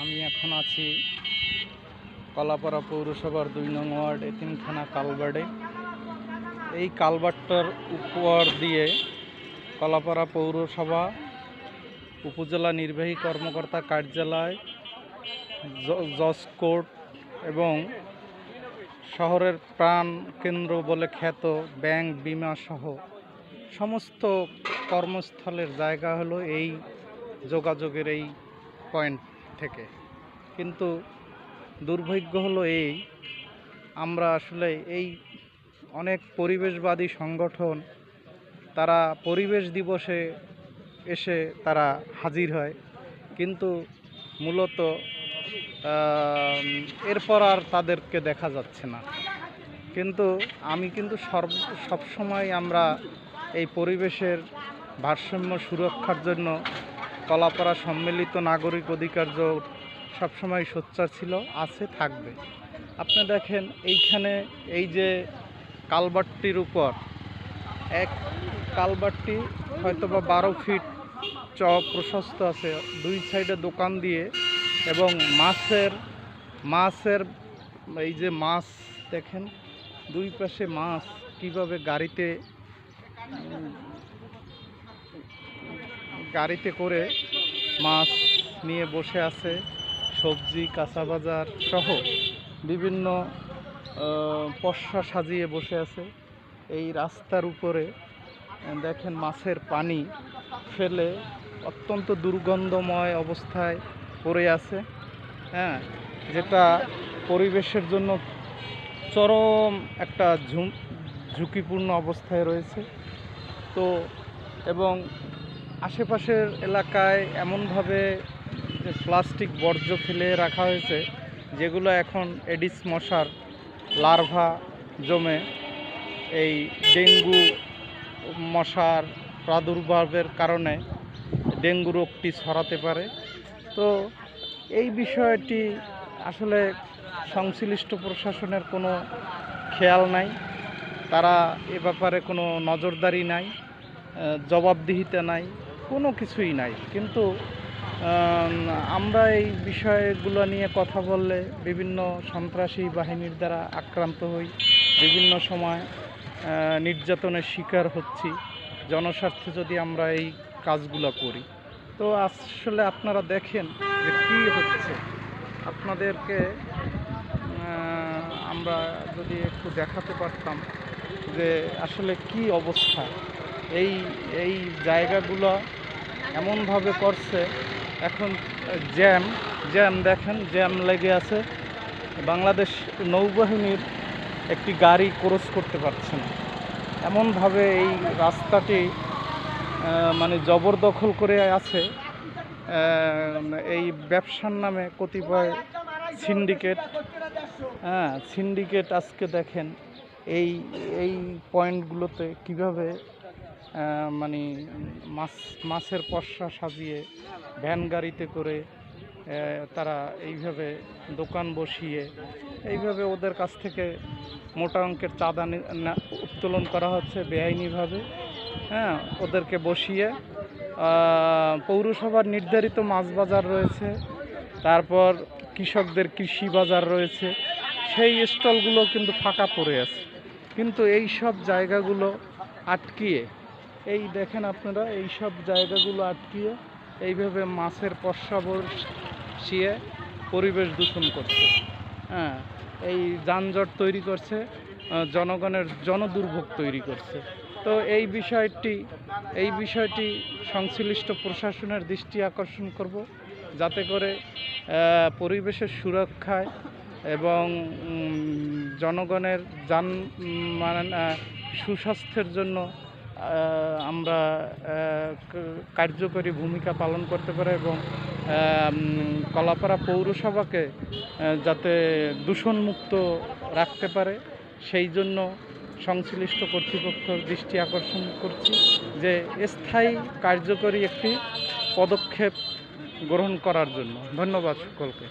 আমি এখন আছি কলাপাড়া পৌরসভার ২ নং ওয়ার্ড এতিমখানা কালভার্টে। এই কালভার্টটার উপর দিয়ে কলাপাড়া পৌরসভা, উপজেলা নির্বাহী কর্মকর্তা কার্যালয়, জজ কোর্ট এবং শহরের প্রাণ কেন্দ্র বলে খ্যাত ব্যাংক, বিমা সহ সমস্ত কর্মস্থলের জায়গা হলো এই যোগাযোগের এই পয়েন্ট থেকে। কিন্তু দুর্ভাগ্য হলো আমরা আসলে এই অনেক পরিবেশবাদী সংগঠন তারা পরিবেশ দিবসে এসে তারা হাজির হয়, কিন্তু মূলত এরপর আর তাদেরকে দেখা যাচ্ছে না। কিন্তু আমি সবসময় আমরা এই পরিবেশের ভারসাম্য সুরক্ষার জন্য কলাপাড়া সম্মিলিত নাগরিক অধিকার জোট সবসময় সোচ্চার ছিল, আছে, থাকবে। আপনি দেখেন এইখানে এই যে কালভার্টটির উপর এক কালভার্টটি হয়তো বা 12 ফিট প্রশস্ত আছে, দুই সাইডে দোকান দিয়ে, এবং মাছের এই যে মাছ দেখেন দুই পাশে মাছ কিভাবে গাড়িতে করে মাছ নিয়ে বসে আছে, সবজি, কাঁচা বাজার সহ বিভিন্ন পসরা সাজিয়ে বসে আছে। এই রাস্তার উপরে দেখেন মাছের পানি ফেলে অত্যন্ত দুর্গন্ধময় অবস্থায় পড়ে আছে, যেটা পরিবেশের জন্য চরম একটা ঝুঁকিপূর্ণ অবস্থায় রয়েছে। তো এবং আশেপাশের এলাকায় এমনভাবে প্লাস্টিক বর্জ্য ফেলে রাখা হয়েছে যেগুলো এখন এডিস মশার লার্ভা জমে এই ডেঙ্গু মশার প্রাদুর্ভাবের কারণে ডেঙ্গু রোগটি ছড়াতে পারে। তো এই বিষয়টি আসলে সংশ্লিষ্ট প্রশাসনের কোনো খেয়াল নাই, তারা এ ব্যাপারে কোনো নজরদারি নাই, জবাবদিহিতা নাই, কোনো কিছুই নাই। কিন্তু আমরা এই বিষয়গুলো নিয়ে কথা বললে বিভিন্ন সন্ত্রাসী বাহিনীর দ্বারা আক্রান্ত হই, বিভিন্ন সময় নির্যাতনের শিকার হচ্ছি জনস্বার্থে যদি আমরা এই কাজগুলো করি। তো আসলে আপনারা দেখেন যে কী হচ্ছে, আপনাদেরকে আমরা যদি একটু দেখাতে পারতাম যে আসলে কি অবস্থা। এই জায়গাগুলো এমনভাবে করছে, এখন জ্যাম দেখেন, জ্যাম লেগে আছে। বাংলাদেশ নৌবাহিনীর একটি গাড়ি ক্রস করতে পারছে না, এমনভাবে এই রাস্তাটি মানে জবরদখল করে আছে। এই ব্যবসার নামে কতিপয় সিন্ডিকেট আজকে দেখেন এই পয়েন্টগুলোতে কিভাবে মানে মাছের পসরা সাজিয়ে ভ্যান গাড়িতে করে তারা এইভাবে দোকান বসিয়ে এইভাবে ওদের কাছ থেকে মোটা অঙ্কের চাঁদা উত্তোলন করা হচ্ছে বেআইনিভাবে। ওদেরকে বসিয়ে পৌরসভার নির্ধারিত মাছ বাজার রয়েছে, তারপর কৃষকদের কৃষি বাজার রয়েছে, সেই স্টলগুলো কিন্তু ফাঁকা পড়ে আছে। কিন্তু এই সব জায়গাগুলো আটকিয়ে, এই দেখেন আপনারা, এই সব জায়গাগুলো আটকিয়ে এইভাবে মাছের পসরা বসিয়ে পরিবেশ দূষণ করছে, এই যানজট তৈরি করছে, জনগণের জনদুর্ভোগ তৈরি করছে। তো এই বিষয়টি সংশ্লিষ্ট প্রশাসনের দৃষ্টি আকর্ষণ করব, যাতে করে পরিবেশের সুরক্ষায় এবং জনগণের সুস্বাস্থ্যের জন্য আমরা কার্যকরী ভূমিকা পালন করতে পারি, এবং কলাপাড়া পৌরসভাকে যাতে দূষণমুক্ত রাখতে পারে সেই জন্য সংশ্লিষ্ট কর্তৃপক্ষের দৃষ্টি আকর্ষণ করছি যে স্থায়ী কার্যকরী একটি পদক্ষেপ গ্রহণ করার জন্য। ধন্যবাদ সকলকে।